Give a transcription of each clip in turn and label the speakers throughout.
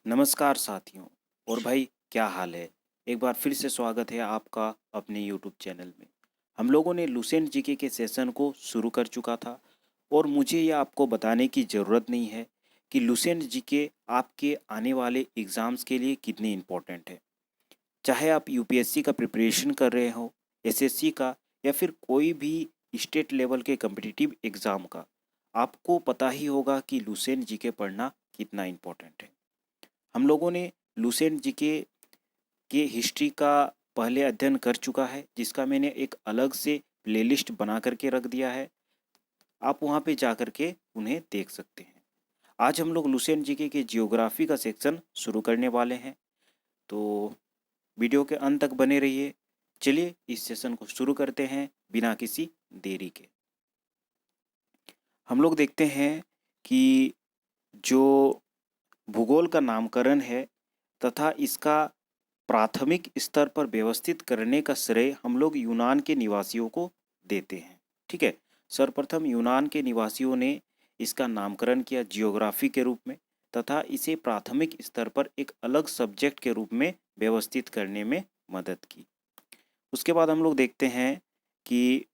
Speaker 1: नमस्कार साथियों। और भाई, क्या हाल है? एक बार फिर से स्वागत है आपका अपने यूट्यूब चैनल में। हम लोगों ने लुसेंट जीके के सेशन को शुरू कर चुका था और मुझे यह आपको बताने की ज़रूरत नहीं है कि लुसेंट जीके आपके आने वाले एग्ज़ाम्स के लिए कितनी इम्पोर्टेंट है। चाहे आप यूपीएससी का प्रिपरेशन कर रहे हो, एसएससी का, या फिर कोई भी स्टेट लेवल के कम्पिटिटिव एग्ज़ाम का, आपको पता ही होगा कि लुसेंट जीके पढ़ना कितना इम्पोर्टेंट है। हम लोगों ने लुसेंट जीके के हिस्ट्री का पहले अध्ययन कर चुका है, जिसका मैंने एक अलग से प्लेलिस्ट बना करके रख दिया है। आप वहाँ पे जा कर के उन्हें देख सकते हैं। आज हम लोग लुसेंट जीके के जियोग्राफी का सेक्शन शुरू करने वाले हैं, तो वीडियो के अंत तक बने रहिए। चलिए इस सेशन को शुरू करते हैं बिना किसी देरी के। हम लोग देखते हैं कि जो भूगोल का नामकरण है तथा इसका प्राथमिक स्तर पर व्यवस्थित करने का श्रेय हम लोग यूनान के निवासियों को देते हैं। ठीक है, सर्वप्रथम यूनान के निवासियों ने इसका नामकरण किया जियोग्राफी के रूप में, तथा इसे प्राथमिक स्तर पर एक अलग सब्जेक्ट के रूप में व्यवस्थित करने में मदद की। उसके बाद हम लोग देखते हैं कि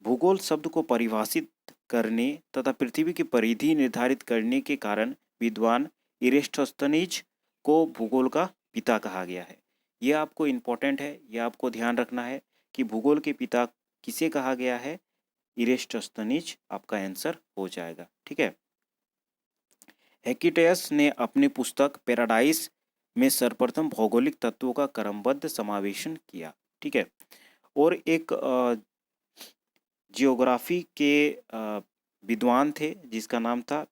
Speaker 1: भूगोल शब्द को परिभाषित करने तथा पृथ्वी की परिधि निर्धारित करने के कारण विद्वान इरेस्टोस्थनीज को भूगोल का पिता कहा गया है। यह आपको इम्पोर्टेंट है, यह आपको ध्यान रखना है कि भूगोल के पिता किसे कहा गया है। इरेस्टोस्थनीज आपका आंसर हो जाएगा। ठीक है, हेक्टियस ने अपनी पुस्तक पैराडाइस में सर्वप्रथम भौगोलिक तत्वों का क्रमबद्ध समावेशन किया। ठीक है, और एक जियोग्राफी के विद्वान थे जिसका नाम था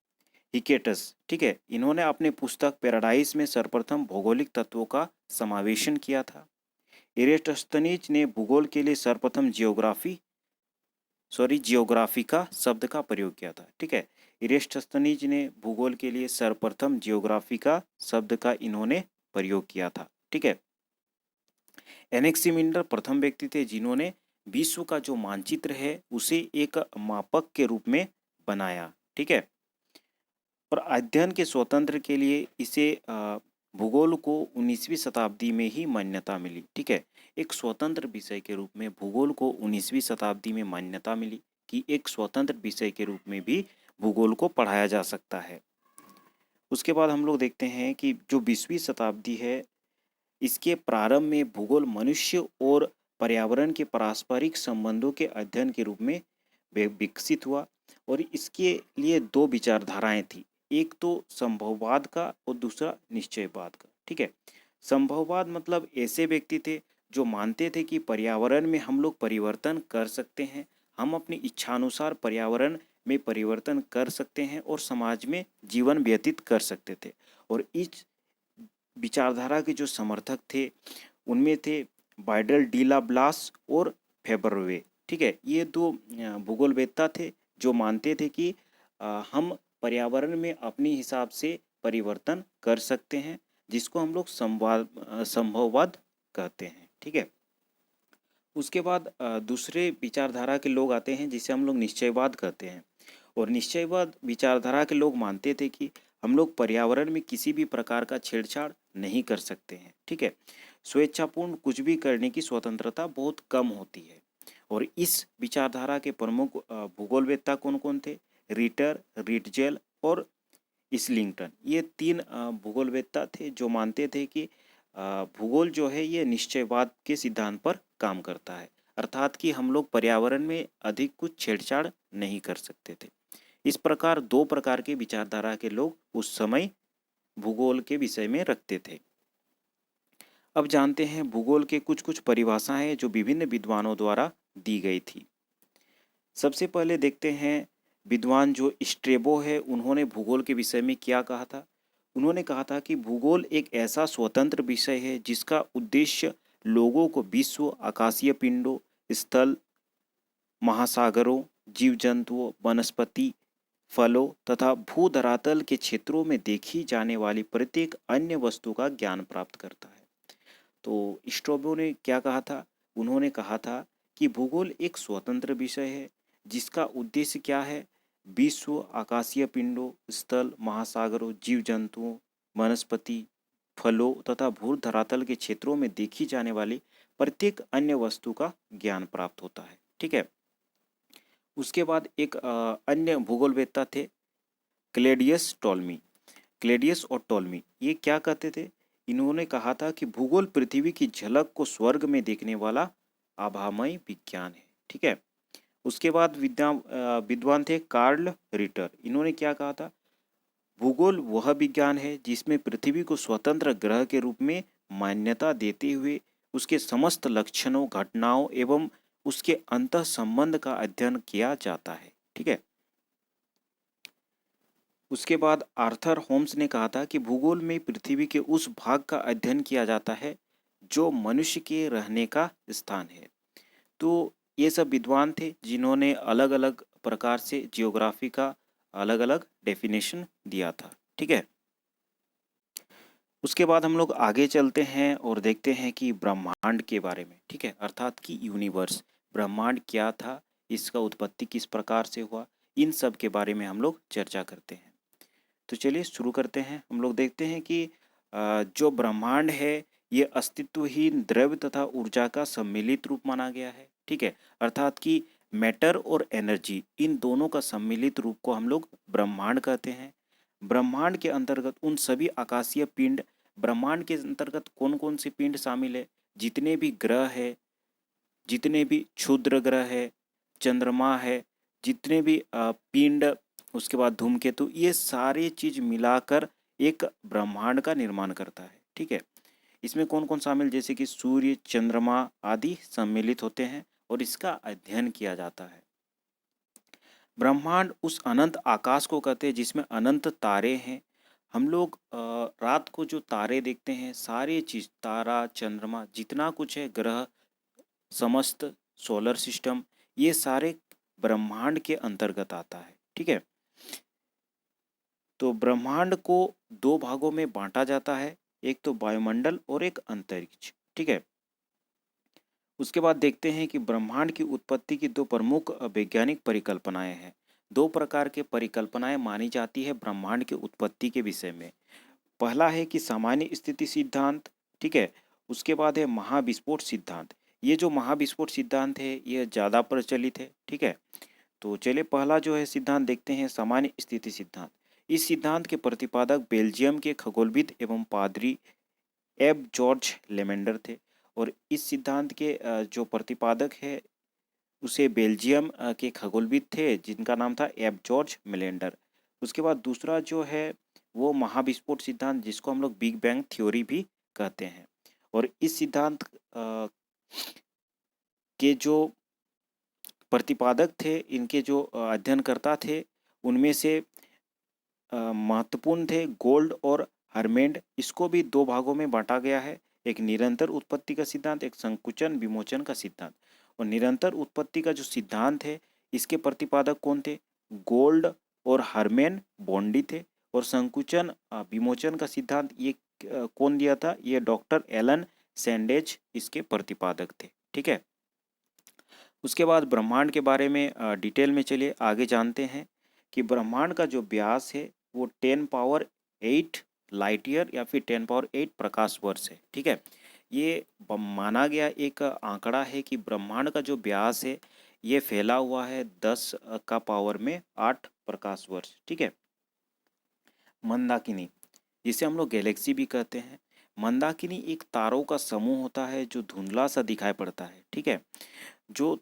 Speaker 1: हिकेटस। ठीक है, इन्होंने अपने पुस्तक पैराडाइस में सर्वप्रथम भौगोलिक तत्वों का समावेशन किया था। इरेस्टोस्थनीज ने भूगोल के लिए सर्वप्रथम जियोग्राफिका शब्द का प्रयोग किया था। ठीक है, इरेस्टोस्थनीज ने भूगोल के लिए सर्वप्रथम जियोग्राफिका शब्द का इन्होंने प्रयोग किया था। ठीक है, एनेक्सिमिंडर प्रथम व्यक्ति थे जिन्होंने विश्व का जो मानचित्र है उसे एक मापक के रूप में बनाया। ठीक है, और अध्ययन के स्वतंत्र के लिए इसे भूगोल को 19वीं शताब्दी में ही मान्यता मिली। ठीक है, एक स्वतंत्र विषय के रूप में भूगोल को 19वीं शताब्दी में मान्यता मिली कि एक स्वतंत्र विषय के रूप में भी भूगोल को पढ़ाया जा सकता है। उसके बाद हम लोग देखते हैं कि जो 20वीं शताब्दी है, इसके प्रारंभ में भूगोल मनुष्य और पर्यावरण के पारस्परिक संबंधों के अध्ययन के रूप में विकसित हुआ, और इसके लिए दो विचारधाराएं थी, एक तो संभववाद का और दूसरा निश्चयवाद का। ठीक है, संभववाद मतलब ऐसे व्यक्ति थे जो मानते थे कि पर्यावरण में हम लोग परिवर्तन कर सकते हैं, हम अपनी इच्छानुसार पर्यावरण में परिवर्तन कर सकते हैं और समाज में जीवन व्यतीत कर सकते थे। और इस विचारधारा के जो समर्थक थे उनमें थे बाइडल डी ला ब्लास और फेबरवे। ठीक है, ये दो भूगोलवेत्ता थे जो मानते थे कि हम पर्यावरण में अपने हिसाब से परिवर्तन कर सकते हैं, जिसको हम लोग संभववाद कहते हैं। ठीक है, उसके बाद दूसरे विचारधारा के लोग आते हैं जिसे हम लोग निश्चयवाद कहते हैं। और निश्चयवाद विचारधारा के लोग मानते थे कि हम लोग पर्यावरण में किसी भी प्रकार का छेड़छाड़ नहीं कर सकते हैं। ठीक है, स्वेच्छापूर्ण कुछ भी करने की स्वतंत्रता बहुत कम होती है। और इस विचारधारा के प्रमुख भूगोलवेत्ता कौन कौन थे? रिटर, रिटजेल और इस्लिंगटन। ये तीन भूगोलवेत्ता थे जो मानते थे कि भूगोल जो है ये निश्चयवाद के सिद्धांत पर काम करता है, अर्थात कि हम लोग पर्यावरण में अधिक कुछ छेड़छाड़ नहीं कर सकते थे। इस प्रकार दो प्रकार के विचारधारा के लोग उस समय भूगोल के विषय में रखते थे। अब जानते हैं भूगोल के कुछ कुछ परिभाषाएं जो विभिन्न विद्वानों द्वारा दी गई थी। सबसे पहले देखते हैं विद्वान जो स्ट्रेबो है, उन्होंने भूगोल के विषय में क्या कहा था। उन्होंने कहा था कि भूगोल एक ऐसा स्वतंत्र विषय है जिसका उद्देश्य लोगों को विश्व, आकाशीय पिंडों, स्थल, महासागरों, जीव जंतुओं, वनस्पति, फलों तथा भूधरातल के क्षेत्रों में देखी जाने वाली प्रत्येक अन्य वस्तु का ज्ञान प्राप्त करता है। तो स्ट्रोबो ने क्या कहा था? उन्होंने कहा था कि भूगोल एक स्वतंत्र विषय है जिसका उद्देश्य क्या है? विश्व, आकाशीय पिंडों, स्थल, महासागरों, जीव जंतुओं, वनस्पति, फलों तथा भू धरातल के क्षेत्रों में देखी जाने वाली प्रत्येक अन्य वस्तु का ज्ञान प्राप्त होता है। ठीक है। उसके बाद एक अन्य भूगोलवेत्ता थे क्लेडियस टॉलमी। क्लेडियस और टॉलमी ये क्या कहते थे? इन्होंने कहा था कि भूगोल पृथ्वी की झलक को स्वर्ग में देखने वाला आभामय विज्ञान है। ठीक है। उसके बाद विद्वान थे कार्ल रिटर। इन्होंने क्या कहा था? भूगोल वह विज्ञान है जिसमें पृथ्वी को स्वतंत्र ग्रह के रूप में मान्यता देते हुए उसके समस्त लक्षणों, घटनाओं एवं उसके अंतः संबंध का अध्ययन किया जाता है। ठीक है। उसके बाद आर्थर होम्स ने कहा था कि भूगोल में पृथ्वी के उस भाग का अध्ययन किया जाता है जो मनुष्य के रहने का स्थान है। तो ये सब विद्वान थे जिन्होंने अलग अलग प्रकार से जियोग्राफी का अलग अलग डेफिनेशन दिया था। ठीक है। उसके बाद हम लोग आगे चलते हैं और देखते हैं कि ब्रह्मांड के बारे में। ठीक है। अर्थात कि यूनिवर्स, ब्रह्मांड क्या था, इसका उत्पत्ति किस प्रकार से हुआ, इन सब के बारे में हम लोग चर्चा करते हैं। तो चलिए शुरू करते हैं। हम लोग देखते हैं कि जो ब्रह्मांड है ये अस्तित्वहीन द्रव्य तथा ऊर्जा का सम्मिलित रूप माना गया है। ठीक है। अर्थात कि मैटर और एनर्जी, इन दोनों का सम्मिलित रूप को हम लोग ब्रह्मांड कहते हैं। ब्रह्मांड के अंतर्गत उन सभी आकाशीय पिंड, ब्रह्मांड के अंतर्गत कौन कौन से पिंड शामिल है, जितने भी ग्रह है, जितने भी क्षुद्र ग्रह है, चंद्रमा है, जितने भी पिंड, उसके बाद धूमकेतु, ये सारी चीज मिलाकर एक ब्रह्मांड का निर्माण करता है। ठीक है। इसमें कौन कौन शामिल, जैसे कि सूर्य, चंद्रमा आदि सम्मिलित होते हैं और इसका अध्ययन किया जाता है। ब्रह्मांड उस अनंत आकाश को कहते हैं जिसमें अनंत तारे हैं। हम लोग रात को जो तारे देखते हैं, सारी चीज, तारा, चंद्रमा, जितना कुछ है, ग्रह, समस्त सोलर सिस्टम, ये सारे ब्रह्मांड के अंतर्गत आता है। ठीक है। तो ब्रह्मांड को दो भागों में बांटा जाता है, एक तो वायुमंडल और एक अंतरिक्ष। ठीक है। उसके बाद देखते हैं कि ब्रह्मांड की उत्पत्ति की दो प्रमुख वैज्ञानिक परिकल्पनाएं हैं। दो प्रकार के परिकल्पनाएं मानी जाती है ब्रह्मांड की उत्पत्ति के विषय में। पहला है कि सामान्य स्थिति सिद्धांत। ठीक है। उसके बाद है महाविस्फोट सिद्धांत। ये जो महाविस्फोट सिद्धांत है ये ज़्यादा प्रचलित है। ठीक है। तो चलिए पहला जो है सिद्धांत देखते हैं, सामान्य स्थिति सिद्धांत। इस सिद्धांत के प्रतिपादक बेल्जियम के खगोलविद एवं पादरी एब जॉर्ज लेमेंडर थे। और इस सिद्धांत के जो प्रतिपादक है उसे बेल्जियम के खगोलविद थे जिनका नाम था एब जॉर्ज मेलेंडर। उसके बाद दूसरा जो है वो महाविस्फोट सिद्धांत, जिसको हम लोग बिग बैंग थ्योरी भी कहते हैं। और इस सिद्धांत के जो प्रतिपादक थे, इनके जो अध्ययनकर्ता थे, उनमें से महत्वपूर्ण थे गोल्ड और हरमेंड। इसको भी दो भागों में बांटा गया है, एक निरंतर उत्पत्ति का सिद्धांत, एक संकुचन विमोचन का सिद्धांत। और निरंतर उत्पत्ति का जो सिद्धांत है इसके प्रतिपादक कौन थे? गोल्ड और हरमेन बॉन्डी थे। और संकुचन विमोचन का सिद्धांत ये कौन दिया था? ये डॉक्टर एलन सैंडेज इसके प्रतिपादक थे। ठीक है। उसके बाद ब्रह्मांड के बारे में डिटेल में चलिए आगे जानते हैं कि ब्रह्मांड का जो व्यास है वो 10⁸ लाइट ईयर या फिर 10⁸ प्रकाश वर्ष है। ठीक है। ये माना गया एक आंकड़ा है कि ब्रह्मांड का जो व्यास है ये फैला हुआ है 10⁸ प्रकाश वर्ष। ठीक है। मंदाकिनी, जिसे हम लोग गैलेक्सी भी कहते हैं। मंदाकिनी एक तारों का समूह होता है जो धुंधला सा दिखाई पड़ता है। ठीक है। जो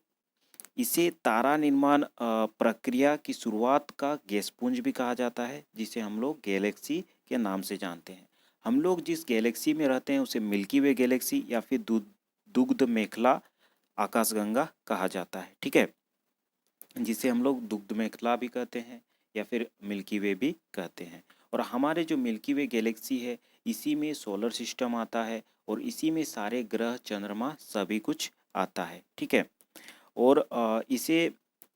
Speaker 1: इसे तारा निर्माण प्रक्रिया की शुरुआत का गैसपुंज भी कहा जाता है, जिसे हम लोग गैलेक्सी के नाम से जानते हैं। हम लोग जिस गैलेक्सी में रहते हैं उसे मिल्की वे गैलेक्सी या फिर दुग्ध मेखला आकाशगंगा कहा जाता है। ठीक है। जिसे हम लोग दुग्ध मेखला भी कहते हैं या फिर मिल्की वे भी कहते हैं। और हमारे जो मिल्की वे गैलेक्सी है इसी में सोलर सिस्टम आता है और इसी में सारे ग्रह, चंद्रमा सभी कुछ आता है। ठीक है। और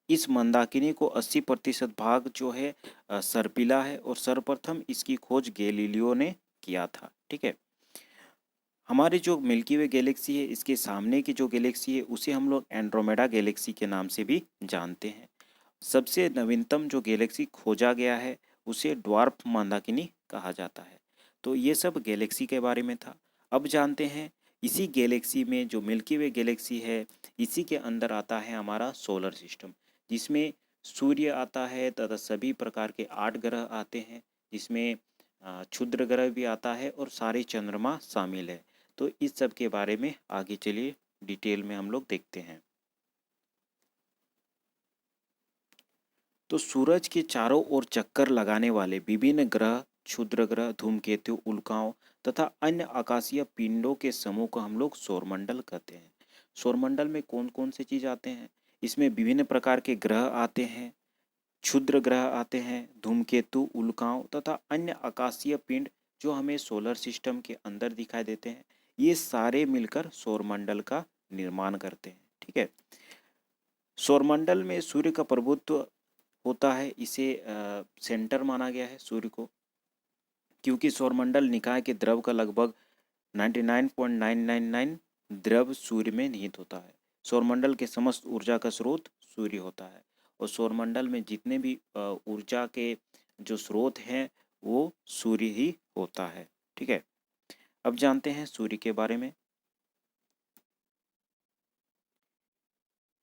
Speaker 1: इस मंदाकिनी को 80% भाग जो है सर्पिला है और सर्वप्रथम इसकी खोज गैलीलियो ने किया था। ठीक है। हमारी जो मिल्की वे गैलेक्सी है इसके सामने की जो गैलेक्सी है उसे हम लोग एंड्रोमेडा गैलेक्सी के नाम से भी जानते हैं। सबसे नवीनतम जो गैलेक्सी खोजा गया है उसे ड्वार्फ मंदाकिनी कहा जाता है। तो ये सब गैलेक्सी के बारे में था। अब जानते हैं इसी गैलेक्सी में जो मिल्की वे गैलेक्सी है, इसी के अंदर आता है हमारा सोलर सिस्टम, जिसमें सूर्य आता है तथा सभी प्रकार के 8 ग्रह आते हैं, जिसमें क्षुद्र ग्रह भी आता है और सारे चंद्रमा शामिल है। तो इस सब के बारे में आगे चलिए डिटेल में हम लोग देखते हैं। तो सूरज के चारों ओर चक्कर लगाने वाले विभिन्न ग्रह, क्षुद्र ग्रह, धूमकेतु, उल्काओं तथा अन्य आकाशीय पिंडों के समूह को हम लोग सौरमंडल कहते हैं। सौरमंडल में कौन कौन से चीज आते हैं? इसमें विभिन्न प्रकार के ग्रह आते हैं, क्षुद्र ग्रह आते हैं, धूमकेतु, उल्काओं तथा अन्य आकाशीय पिंड जो हमें सोलर सिस्टम के अंदर दिखाई देते हैं। ये सारे मिलकर सौरमंडल का निर्माण करते हैं। ठीक है। सौरमंडल में सूर्य का प्रभुत्व होता है, इसे सेंटर माना गया है सूर्य को, क्योंकि सौरमंडल निकाय के द्रव का लगभग 99.999 द्रव सूर्य में निहित होता है। सौरमंडल के समस्त ऊर्जा का स्रोत सूर्य होता है और सौरमंडल में जितने भी ऊर्जा के जो स्रोत हैं वो सूर्य ही होता है। ठीक है। अब जानते हैं सूर्य के बारे में।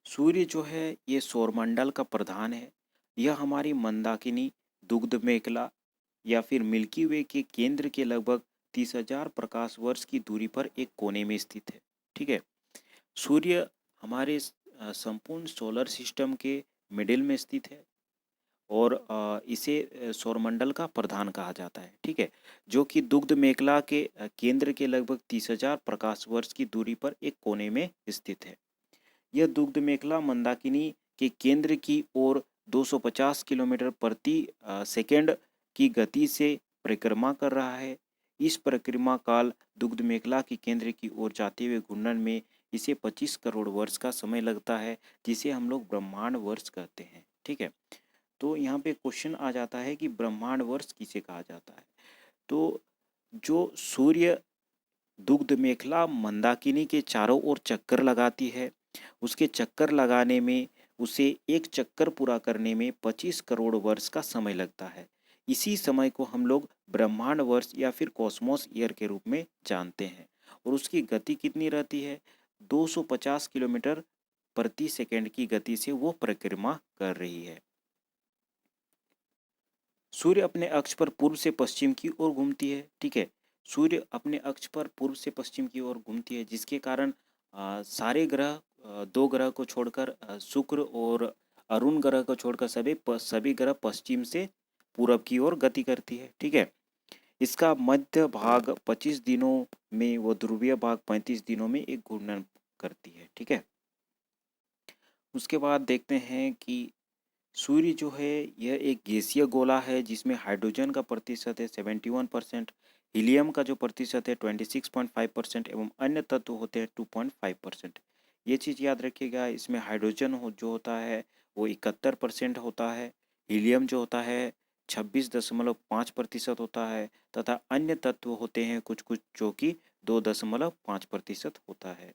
Speaker 1: सूर्य जो है ये सौरमंडल का प्रधान है। यह हमारी मंदाकिनी, दुग्ध मेखला या फिर मिल्की वे के केंद्र के लगभग 30,000 प्रकाश वर्ष की दूरी पर एक कोने में स्थित है। ठीक है। सूर्य हमारे संपूर्ण सोलर सिस्टम के मिडिल में स्थित है और इसे सौरमंडल का प्रधान कहा जाता है। ठीक है। जो कि दुग्ध मेखला के केंद्र के लगभग 30,000 प्रकाश वर्ष की दूरी पर एक कोने में स्थित है। यह दुग्ध मेखला मंदाकिनी के केंद्र की ओर 250 किलोमीटर प्रति सेकेंड की गति से परिक्रमा कर रहा है। इस परिक्रमा काल दुग्ध मेखला के केंद्र की ओर जाते हुए घूर्णन में इसे 25 करोड़ वर्ष का समय लगता है, जिसे हम लोग ब्रह्मांड वर्ष कहते हैं। ठीक है। तो यहाँ पे क्वेश्चन आ जाता है कि ब्रह्मांड वर्ष किसे कहा जाता है? तो जो सूर्य दुग्ध मेखला मंदाकिनी के चारों ओर चक्कर लगाती है, उसके चक्कर लगाने में उसे एक चक्कर पूरा करने में 25 करोड़ वर्ष का समय लगता है। इसी समय को हम लोग ब्रह्मांड वर्ष या फिर कॉस्मोस ईयर के रूप में जानते हैं और उसकी गति कितनी रहती है? 250 किलोमीटर प्रति सेकंड की गति से वो परिक्रमा कर रही है। सूर्य अपने अक्ष पर पूर्व से पश्चिम की ओर घूमती है। ठीक है। सूर्य अपने अक्ष पर पूर्व से पश्चिम की ओर घूमती है, जिसके कारण सारे ग्रह, दो ग्रह को छोड़कर शुक्र और अरुण ग्रह को छोड़कर सभी ग्रह पश्चिम से पूरब की ओर गति करती है। ठीक है। इसका मध्य भाग 25 दिनों में व ध्रुवीय भाग 35 दिनों में एक घूर्णन करती है। ठीक है। उसके बाद देखते हैं कि सूर्य जो है यह एक गैसीय गोला है, जिसमें हाइड्रोजन का प्रतिशत है 71%, हीलियम का जो प्रतिशत है 26.5% एवं अन्य तत्व होते हैं 2.5%। ये चीज़ याद रखिएगा। इसमें हाइड्रोजन जो होता है वो 71% होता है, हीलियम जो होता है 26.5% होता है तथा अन्य तत्व होते हैं कुछ कुछ जो कि 2.5% होता है।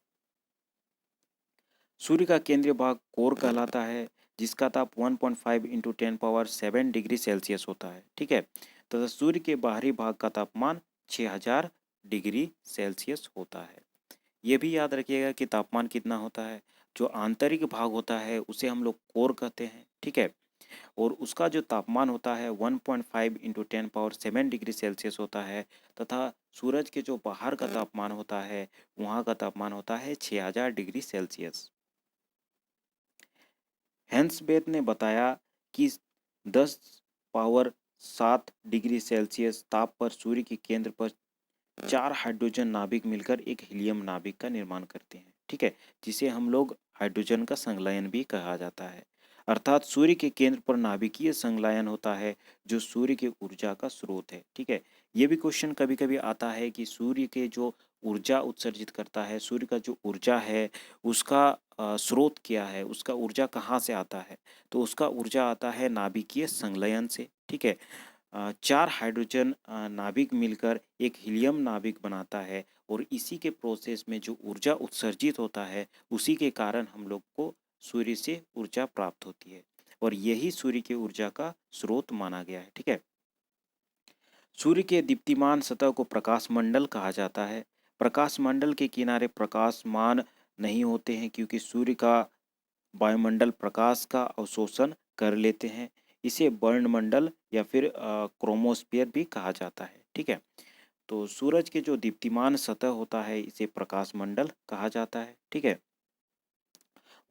Speaker 1: सूर्य का केंद्रीय भाग कोर कहलाता है, जिसका ताप 1.5 इंटू 10⁻7 डिग्री सेल्सियस होता है। ठीक है। तथा सूर्य के बाहरी भाग का तापमान 6000 डिग्री सेल्सियस होता है। ये भी याद रखिएगा कि तापमान कितना होता है। जो आंतरिक भाग होता है उसे हम लोग कोर कहते हैं। ठीक है। और उसका जो तापमान होता है 1.5 इंटू 10⁻7 डिग्री सेल्सियस होता है तथा सूरज के जो बाहर का तापमान होता है वहाँ का तापमान होता है 6000 डिग्री सेल्सियस। हेंसबेथ ने बताया कि 10⁻7 डिग्री सेल्सियस ताप पर सूर्य के केंद्र पर 4 हाइड्रोजन नाभिक मिलकर एक हीलियम नाभिक का निर्माण करते हैं। ठीक है। जिसे हम लोग हाइड्रोजन का संलयन भी कहा जाता है। अर्थात सूर्य के केंद्र पर नाभिकीय संलयन होता है जो सूर्य की ऊर्जा का स्रोत है। ठीक है। ये भी क्वेश्चन कभी कभी आता है कि सूर्य के जो ऊर्जा उत्सर्जित करता है, सूर्य का जो ऊर्जा है उसका स्रोत क्या है, उसका ऊर्जा कहाँ से आता है? तो उसका ऊर्जा आता है नाभिकीय संलयन से। ठीक है। 4 हाइड्रोजन नाभिक मिलकर एक हीलियम नाभिक बनाता है और इसी के प्रोसेस में जो ऊर्जा उत्सर्जित होता है उसी के कारण हम लोग को सूर्य से ऊर्जा प्राप्त होती है और यही सूर्य की ऊर्जा का स्रोत माना गया है। ठीक है। सूर्य के दीप्तिमान सतह को प्रकाश मंडल कहा जाता है। प्रकाश मंडल के किनारे प्रकाशमान नहीं होते हैं क्योंकि सूर्य का वायुमंडल प्रकाश का अवशोषण कर लेते हैं। इसे वर्णमंडल या फिर क्रोमोस्फीयर भी कहा जाता है। ठीक है, तो सूरज के जो दीप्तिमान सतह होता है इसे प्रकाश मंडल कहा जाता है। ठीक है,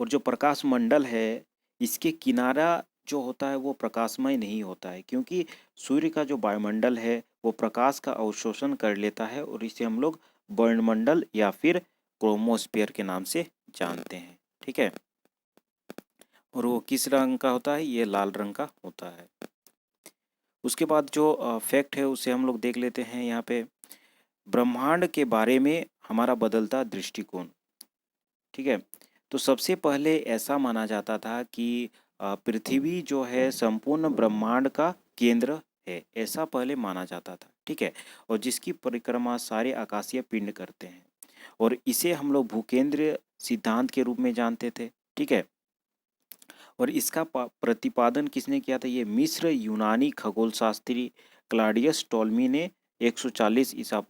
Speaker 1: और जो प्रकाश मंडल है इसके किनारा जो होता है वो प्रकाशमय नहीं होता है क्योंकि सूर्य का जो वायुमंडल है वो प्रकाश का अवशोषण कर लेता है और इसे हम लोग वर्णमंडल या फिर क्रोमोस्फीयर के नाम से जानते हैं। ठीक है, और वो किस रंग का होता है? ये लाल रंग का होता है। उसके बाद जो फैक्ट है उसे हम लोग देख लेते हैं यहाँ पे। ब्रह्मांड के बारे में हमारा बदलता दृष्टिकोण। ठीक है, तो सबसे पहले ऐसा माना जाता था कि पृथ्वी जो है संपूर्ण ब्रह्मांड का केंद्र है, ऐसा पहले माना जाता था। ठीक है, और जिसकी परिक्रमा सारे आकाशीय पिंड करते हैं और इसे हम लोग भूकेंद्र सिद्धांत के रूप में जानते थे। ठीक है, और इसका प्रतिपादन किसने किया था? ये मिस्र यूनानी खगोलशास्त्री क्लाडियस टॉलमी ने 140 ईसा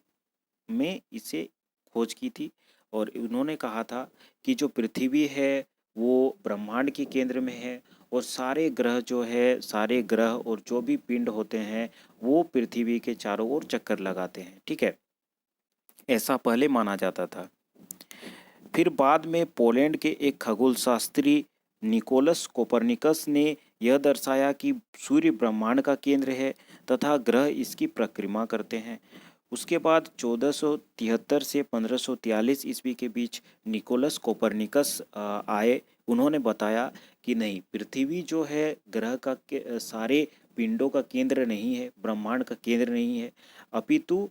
Speaker 1: में इसे खोज की थी और उन्होंने कहा था कि जो पृथ्वी है वो ब्रह्मांड के केंद्र में है और सारे ग्रह जो है, सारे ग्रह और जो भी पिंड होते हैं वो पृथ्वी के चारों ओर चक्कर लगाते हैं। ठीक है, ऐसा पहले माना जाता था। फिर बाद में पोलैंड के एक खगोलशास्त्री निकोलस कोपरनिकस ने यह दर्शाया कि सूर्य ब्रह्मांड का केंद्र है तथा ग्रह इसकी परिक्रमा करते हैं। उसके बाद 1473 से 1543 ईस्वी के बीच निकोलस कोपरनिकस आए। उन्होंने बताया कि नहीं, पृथ्वी जो है ग्रह का सारे पिंडों का केंद्र नहीं है, ब्रह्मांड का केंद्र नहीं है, अपितु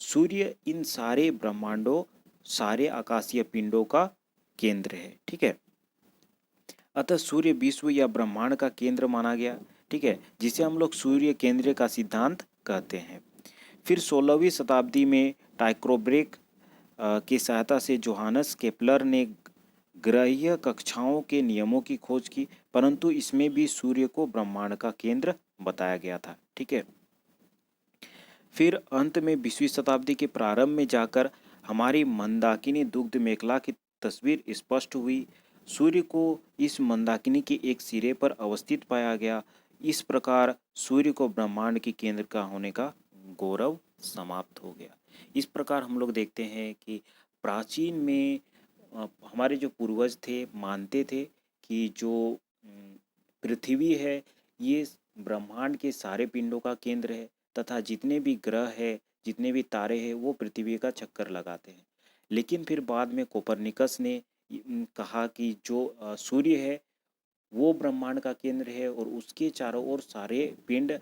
Speaker 1: सूर्य इन सारे ब्रह्मांडों, सारे आकाशीय पिंडों का केंद्र है। ठीक है, अतः सूर्य विश्व या ब्रह्मांड का केंद्र माना गया। ठीक है, जिसे हम लोग सूर्य केंद्र का सिद्धांत कहते हैं। फिर 16वीं शताब्दी में टाइक्रोब्रेक की सहायता से जोहानस केपलर ने ग्रहीय कक्षाओं के नियमों की खोज की, परंतु इसमें भी सूर्य को ब्रह्मांड का केंद्र बताया गया था। ठीक है, फिर अंत में 20वीं शताब्दी के प्रारंभ में जाकर हमारी मंदाकिनी दुग्ध मेखला की तस्वीर स्पष्ट हुई। सूर्य को इस मंदाकिनी के एक सिरे पर अवस्थित पाया गया। इस प्रकार सूर्य को ब्रह्मांड के केंद्र का होने का गौरव समाप्त हो गया। इस प्रकार हम लोग देखते हैं कि प्राचीन में हमारे जो पूर्वज थे मानते थे कि जो पृथ्वी है ये ब्रह्मांड के सारे पिंडों का केंद्र है तथा जितने भी ग्रह है, जितने भी तारे हैं वो पृथ्वी का चक्कर लगाते हैं। लेकिन फिर बाद में कोपरनिकस ने कहा कि जो सूर्य है वो ब्रह्मांड का केंद्र है और उसके चारों ओर सारे पिंड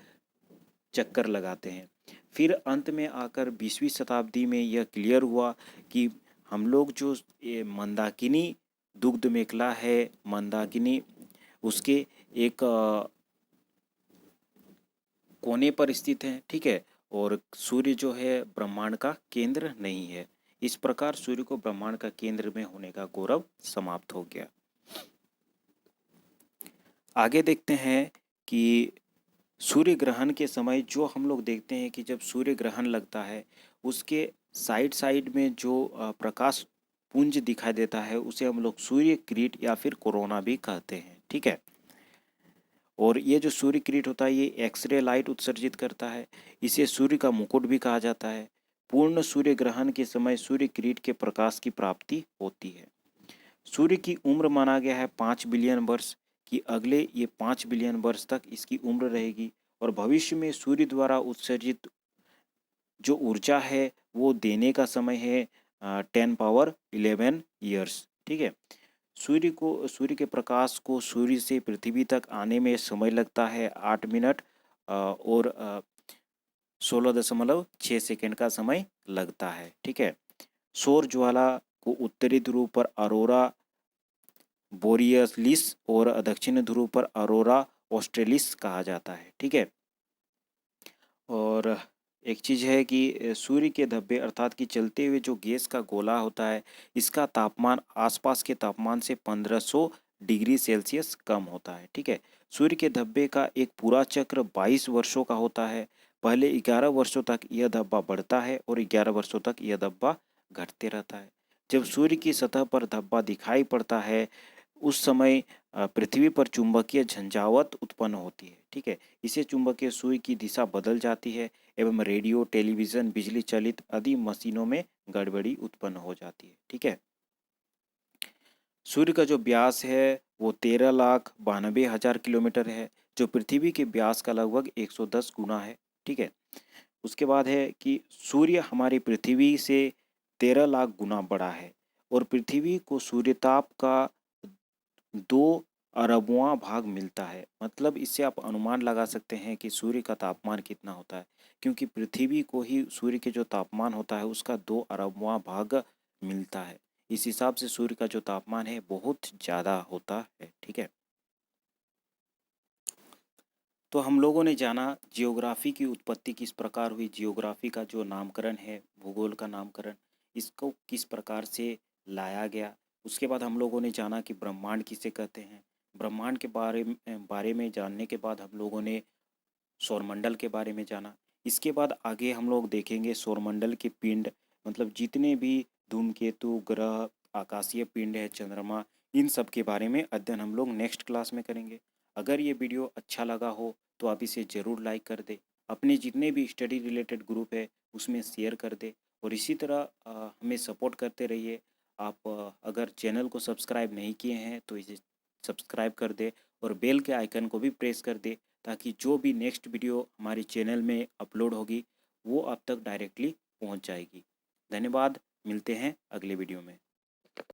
Speaker 1: चक्कर लगाते हैं। फिर अंत में आकर 20वीं शताब्दी में यह क्लियर हुआ कि हम लोग जो ये मंदाकिनी दुग्ध मेखला है, मंदाकिनी उसके एक कोने पर स्थित है। ठीक है, और सूर्य जो है ब्रह्मांड का केंद्र नहीं है। इस प्रकार सूर्य को ब्रह्मांड का केंद्र में होने का गौरव समाप्त हो गया। आगे देखते हैं कि सूर्य ग्रहण के समय जो हम लोग देखते हैं कि जब सूर्य ग्रहण लगता है उसके साइड साइड में जो प्रकाश पुंज दिखाई देता है उसे हम लोग सूर्य किरीट या फिर कोरोना भी कहते हैं। ठीक है, और ये जो सूर्य किरीट होता है ये एक्सरे लाइट उत्सर्जित करता है। इसे सूर्य का मुकुट भी कहा जाता है। पूर्ण सूर्य ग्रहण के समय सूर्य किरीट के प्रकाश की प्राप्ति होती है। सूर्य की उम्र माना गया है 5 बिलियन वर्ष की, अगले ये 5 बिलियन वर्ष तक इसकी उम्र रहेगी और भविष्य में सूर्य द्वारा उत्सर्जित जो ऊर्जा है वो देने का समय है 10^11 ईयर्स। ठीक है, सूर्य के प्रकाश को सूर्य से पृथ्वी तक आने में समय लगता है 8 मिनट और 16.6 सेकेंड का समय लगता है। ठीक है, सौर ज्वाला को उत्तरी ध्रुव पर अरोरा बोरियलिस और दक्षिण ध्रुव पर अरोरा ऑस्ट्रेलिस कहा जाता है। ठीक है, और एक चीज़ है कि सूर्य के धब्बे अर्थात कि चलते हुए जो गैस का गोला होता है इसका तापमान आसपास के तापमान से 1500 डिग्री सेल्सियस कम होता है। ठीक है, सूर्य के धब्बे का एक पूरा चक्र 22 वर्षों का होता है। पहले 11 वर्षों तक यह धब्बा बढ़ता है और 11 वर्षों तक यह धब्बा घटते रहता है। जब सूर्य की सतह पर धब्बा दिखाई पड़ता है उस समय पृथ्वी पर चुंबकीय झंझावत उत्पन्न होती है। ठीक है, इससे चुंबकीय सुई की दिशा बदल जाती है एवं रेडियो, टेलीविज़न, बिजली चलित आदि मशीनों में गड़बड़ी उत्पन्न हो जाती है। ठीक है, सूर्य का जो व्यास है वो 13,92,000 किलोमीटर है, जो पृथ्वी के व्यास का लगभग 110 गुना है। ठीक है, उसके बाद है कि सूर्य हमारी पृथ्वी से 13 लाख गुना बड़ा है और पृथ्वी को सूर्यताप का 2 अरबवां भाग मिलता है। मतलब इससे आप अनुमान लगा सकते हैं कि सूर्य का तापमान कितना होता है, क्योंकि पृथ्वी को ही सूर्य के जो तापमान होता है उसका 2 अरबवां भाग मिलता है। इस हिसाब से सूर्य का जो तापमान है बहुत ज़्यादा होता है। ठीक है, तो हम लोगों ने जाना जियोग्राफी की उत्पत्ति किस प्रकार हुई, जियोग्राफी का जो नामकरण है, भूगोल का नामकरण, इसको किस प्रकार से लाया गया। उसके बाद हम लोगों ने जाना कि ब्रह्मांड किसे कहते हैं। ब्रह्मांड के बारे में जानने के बाद हम लोगों ने सौरमंडल के बारे में जाना। इसके बाद आगे हम लोग देखेंगे सौरमंडल के पिंड, मतलब जितने भी धूमकेतु, ग्रह, आकाशीय पिंड है, चंद्रमा, इन सब के बारे में अध्ययन हम लोग नेक्स्ट क्लास में करेंगे। अगर ये वीडियो अच्छा लगा हो तो आप इसे ज़रूर लाइक कर दे, अपने जितने भी स्टडी रिलेटेड ग्रुप है उसमें शेयर कर दे और इसी तरह हमें सपोर्ट करते रहिए। आप अगर चैनल को सब्सक्राइब नहीं किए हैं तो इसे सब्सक्राइब कर दे और बेल के आइकन को भी प्रेस कर दे, ताकि जो भी नेक्स्ट वीडियो हमारे चैनल में अपलोड होगी वो आप तक डायरेक्टली पहुंच जाएगी। धन्यवाद, मिलते हैं अगले वीडियो में।